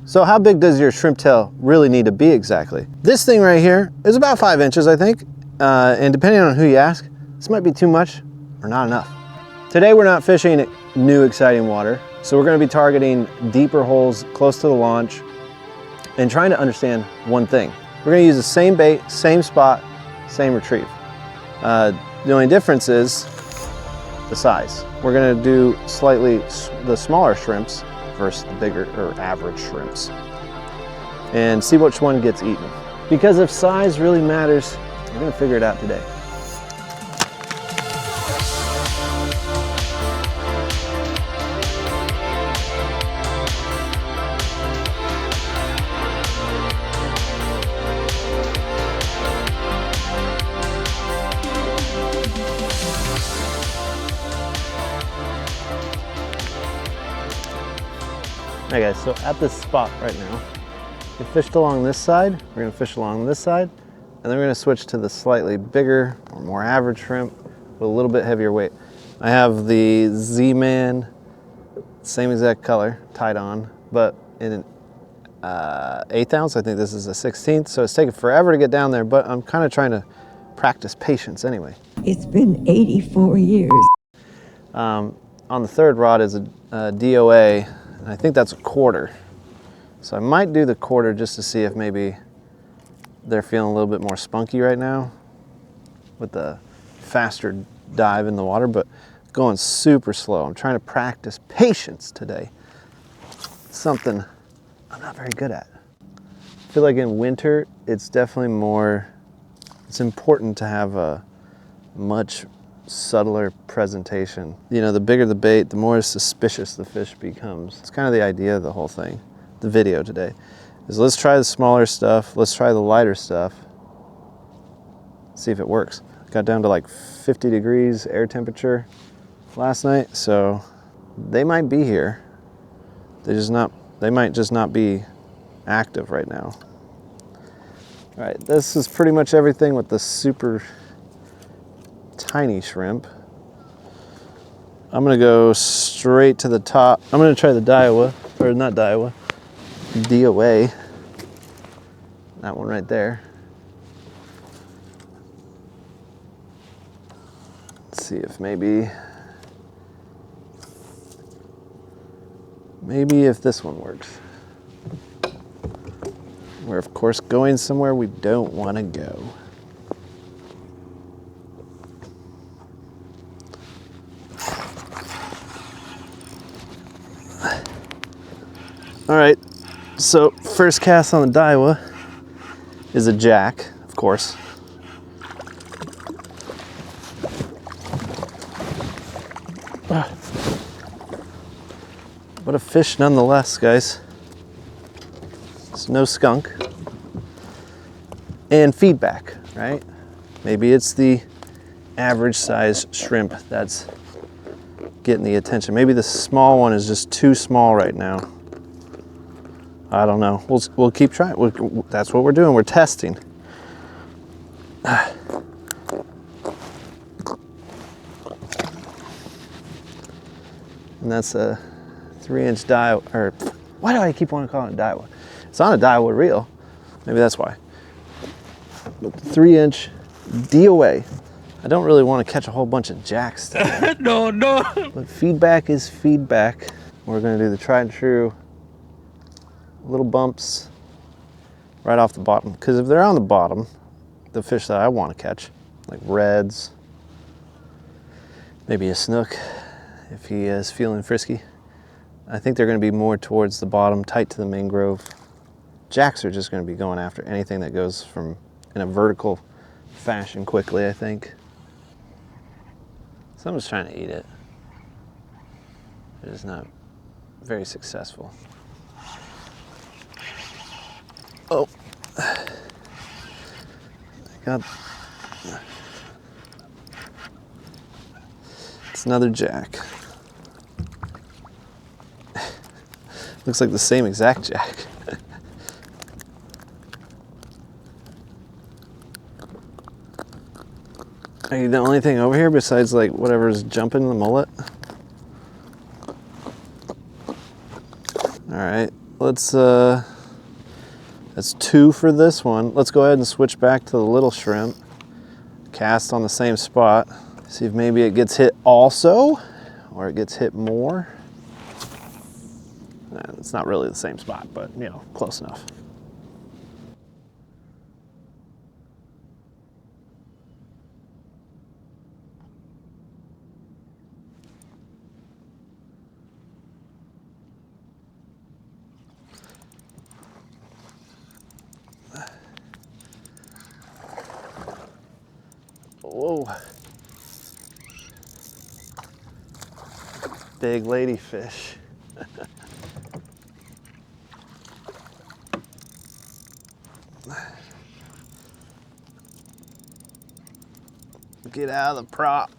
So how big does your shrimp tail really need to be exactly? This thing right here is about 5 inches, I think. And depending on who you ask, this might be too much or not enough. Today we're not fishing new exciting water, so we're gonna be targeting deeper holes close to the launch and trying to understand one thing. We're gonna use the same bait, same spot, same retrieve. The only difference is the size. We're gonna do slightly the smaller shrimps versus the bigger or average shrimps and see which one gets eaten. Because if size really matters, we're gonna figure it out today. Hey guys, so at this spot right now, we fished along this side, we're gonna fish along this side, and then we're gonna switch to the slightly bigger or more average shrimp with a little bit heavier weight. I have the Z-Man, same exact color, tied on, but in an 1/8 ounce. I think this is a 1/16, so it's taken forever to get down there, but I'm kind of trying to practice patience anyway. It's been 84 years. On the third rod is a DOA, and I think that's a 1/4. So I might do the 1/4 just to see if maybe they're feeling a little bit more spunky right now with the faster dive in the water, but going super slow. I'm trying to practice patience today. It's something I'm not very good at. I feel like in winter, it's definitely more, it's important to have a much subtler presentation. You know, the bigger the bait, the more suspicious the fish becomes. It's kind of the idea of the whole thing. The video today is let's try the smaller stuff, let's try the lighter stuff, see if it works. Got down to like 50 degrees air temperature last night, so they might be here. They might just not be active right now. All right, this is pretty much everything with the super tiny shrimp. I'm gonna go straight to the top. I'm gonna try the Daiwa, or not Daiwa, DOA. That one right there. Let's see if maybe if this one works. We're of course going somewhere we don't want to go. All right, so first cast on the Daiwa is a jack, of course. But a fish nonetheless, guys. It's no skunk. And feedback, right? Maybe it's the average size shrimp that's getting the attention. Maybe the small one is just too small right now. I don't know. We'll keep trying. That's what we're doing. We're testing. And that's a 3-inch Daiwa, or why do I keep wanting to call it a Daiwa? It's not a Daiwa reel. Maybe that's why. But 3-inch DOA. I don't really want to catch a whole bunch of jacks today. No. But feedback is feedback. We're going to do the tried and true little bumps right off the bottom. Because if they're on the bottom, the fish that I want to catch, like reds, maybe a snook, if he is feeling frisky, I think they're going to be more towards the bottom, tight to the mangrove. Jacks are just going to be going after anything that goes from in a vertical fashion quickly, I think. Someone's trying to eat it. It is not very successful. Oh. I got... It's another jack. Looks like the same exact jack. Are you the only thing over here besides like whatever's jumping the mullet? All right, that's 2 for this one. Let's go ahead and switch back to the little shrimp. Cast on the same spot. See if maybe it gets hit also, or it gets hit more. It's not really the same spot, but you know, close enough. Whoa. Big ladyfish. Get out of the prop.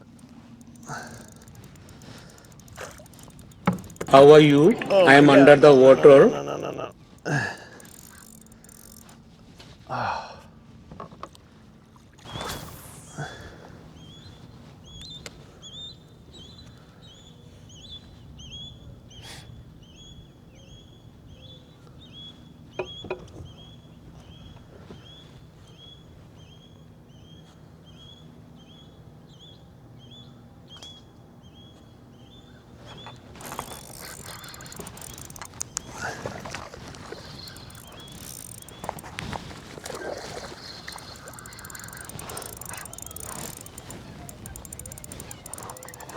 How are you? Oh, I am under the water. No. Oh.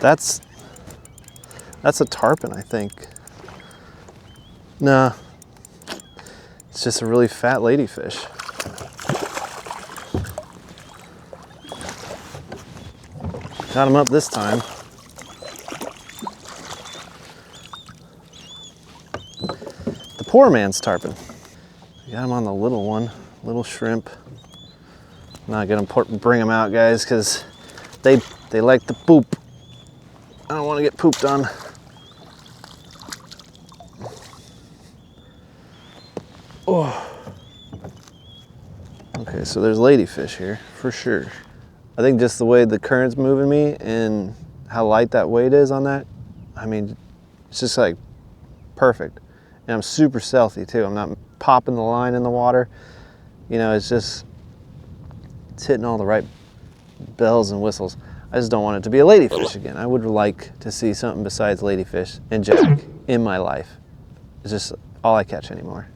That's a tarpon, I think. Nah, it's just a really fat ladyfish. Got him up this time. The poor man's tarpon. Got him on the little one, little shrimp. Not gonna bring them out, guys, because they like to poop. I don't want to get pooped on. Oh. Okay, so there's ladyfish here for sure. I think just the way the current's moving me and how light that weight is on that, I mean, it's just like perfect. And I'm super stealthy too. I'm not popping the line in the water. You know, it's hitting all the right bells and whistles. I just don't want it to be a ladyfish again. I would like to see something besides ladyfish and jack in my life. It's just all I catch anymore.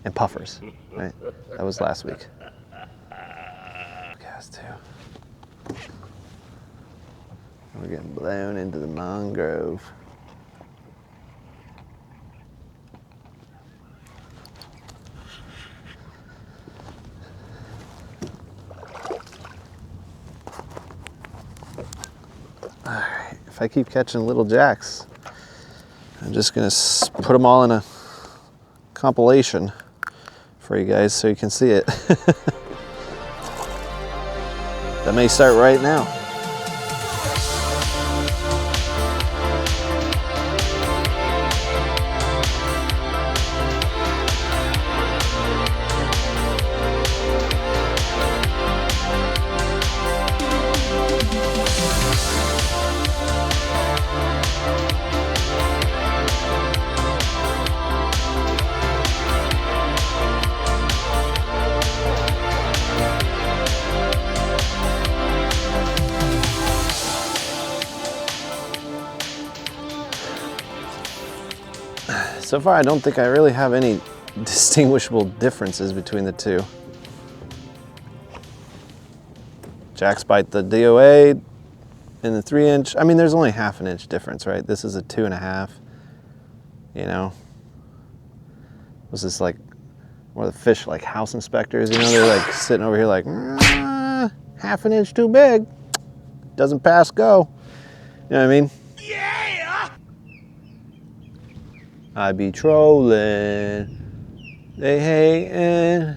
And puffers, right? That was last week. Cast 2. We're getting blown into the mangrove. All right, if I keep catching little jacks, I'm just gonna put them all in a compilation for you guys so you can see it. That may start right now. So far, I don't think I really have any distinguishable differences between the two. Jacks bite the DOA in the 3-inch. I mean, there's only half an inch difference, right? This is a 2.5. You know, was this like one of the fish like house inspectors? You know, they're like sitting over here like half an inch too big. Doesn't pass go. You know what I mean? I be trolling, they hating,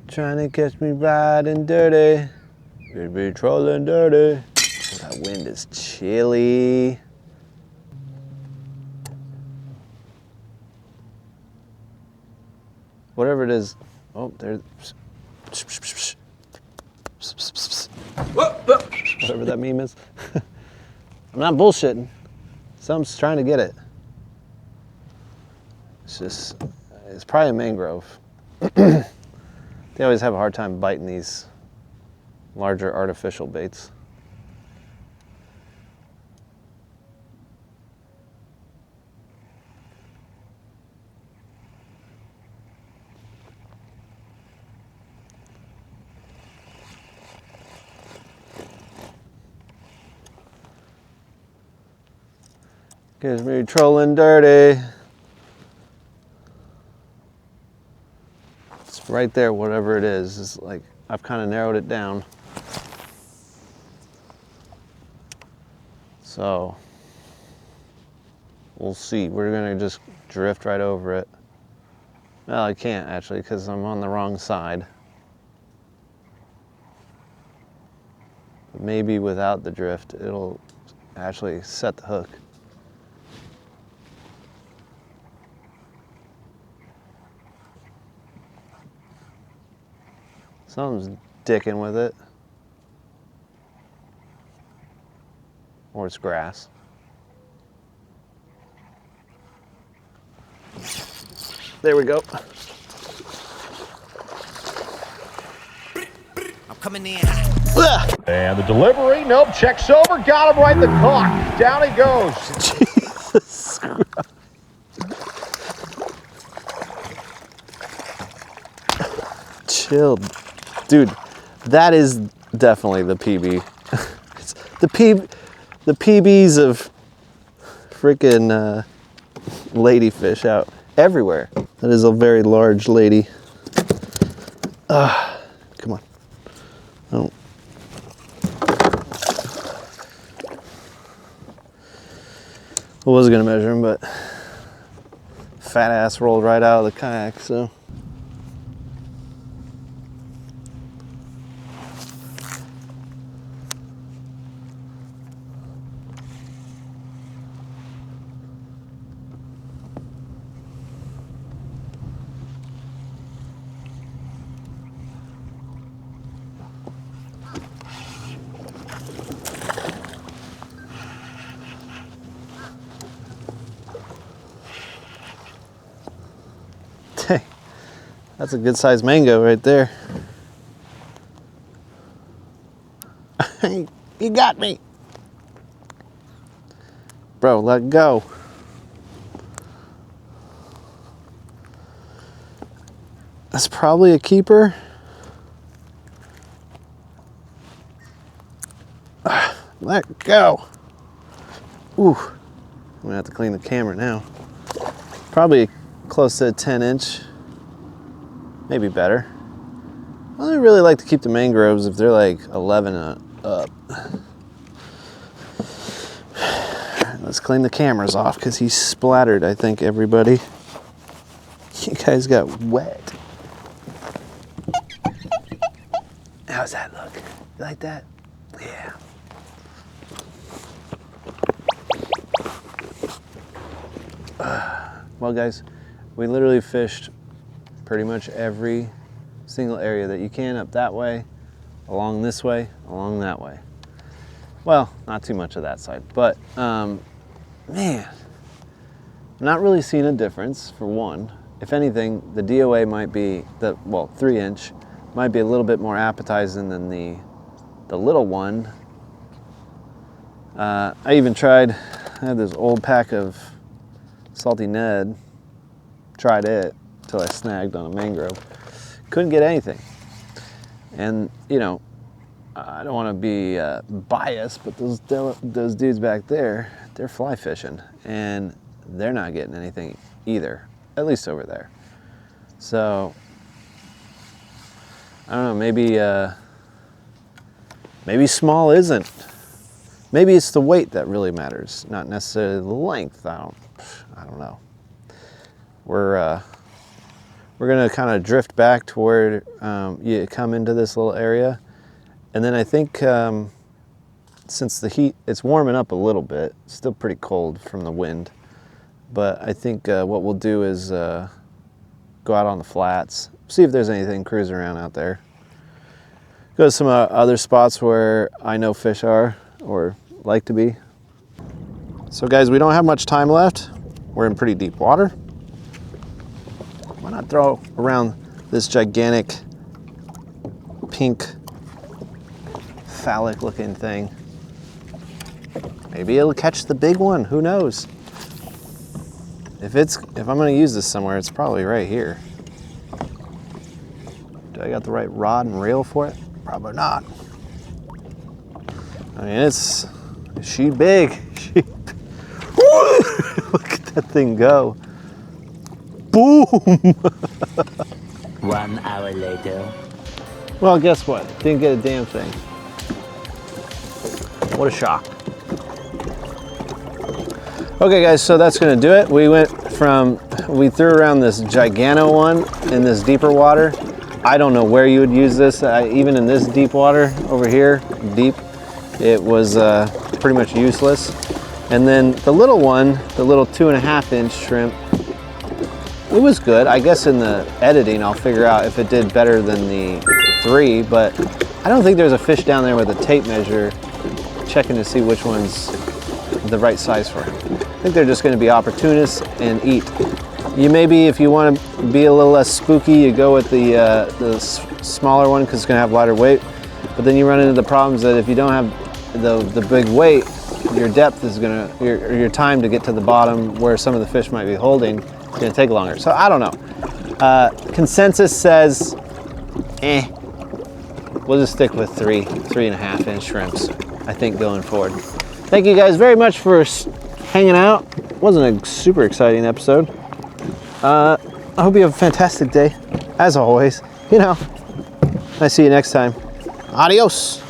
trying to catch me riding dirty. We be trolling dirty. Oh, that wind is chilly. Whatever it is. Oh, there's. Whatever that meme is. I'm not bullshitting. Someone's trying to get it. It's probably a mangrove. They always have a hard time biting these larger artificial baits. Gives me trolling dirty. It's right there, whatever it is. It's like, I've kind of narrowed it down. So, we'll see. We're gonna just drift right over it. Well, I can't actually, because I'm on the wrong side. But maybe without the drift, it'll actually set the hook. Something's dicking with it. Or it's grass. There we go. I'm coming in. And the delivery, nope, checks over, got him right in the cock. Down he goes. Jesus Christ. Chill. Dude, that is definitely the PB. It's the PBs of freaking ladyfish out everywhere. That is a very large lady. Come on. Oh. I was gonna measure him, but fat ass rolled right out of the kayak, so. Hey, that's a good sized mango right there. You got me. Bro, let go. That's probably a keeper. Let go. Ooh, I'm gonna have to clean the camera now. Probably close to a 10-inch, maybe better. I really like to keep the mangroves if they're like 11 up. Let's clean the cameras off because he's splattered, I think, everybody. You guys got wet. How's that look? You like that? Yeah. Well, guys, we literally fished pretty much every single area that you can, up that way, along this way, along that way. Well, not too much of that side, but man, I'm not really seeing a difference, for one. If anything, the DOA might be, 3-inch, might be a little bit more appetizing than the little one. I even tried, I had this old pack of Salty Ned, tried it till I snagged on a mangrove. Couldn't get anything. And you know, I don't want to be biased, but those dudes back there, they're fly fishing and they're not getting anything either, at least over there. So I don't know, maybe small isn't. Maybe it's the weight that really matters, not necessarily the length. I don't know. We're gonna kind of drift back toward you come into this little area, and then I think since the heat, it's warming up a little bit. It's still pretty cold from the wind, but I think what we'll do is go out on the flats, see if there's anything cruising around out there. Go to some other spots where I know fish are or like to be. So guys, we don't have much time left. We're in pretty deep water. why not throw around this gigantic pink phallic looking thing? Maybe it'll catch the big one, who knows? If I'm gonna use this somewhere, it's probably right here. Do I got the right rod and reel for it? Probably not. I mean, is she big? Look at that thing go. Boom! 1 hour later. Well, guess what? Didn't get a damn thing. What a shock. Okay guys, so that's gonna do it. We threw around this Gigano one in this deeper water. I don't know where you would use this. Even in this deep water over here, deep, it was pretty much useless. And then the little one, the little 2.5 inch shrimp, it was good. I guess in the editing, I'll figure out if it did better than the 3, but I don't think there's a fish down there with a tape measure checking to see which one's the right size for him. I think they're just gonna be opportunists and eat. You maybe, if you wanna be a little less spooky, you go with the smaller one because it's gonna have lighter weight, but then you run into the problems that if you don't have the big weight, your depth is gonna, your time to get to the bottom where some of the fish might be holding is gonna take longer. So I don't know. Consensus says, we'll just stick with 3.5 inch shrimps, I think, going forward. Thank you guys very much for hanging out. Wasn't a super exciting episode. I hope you have a fantastic day, as always. You know, I see you next time. Adios.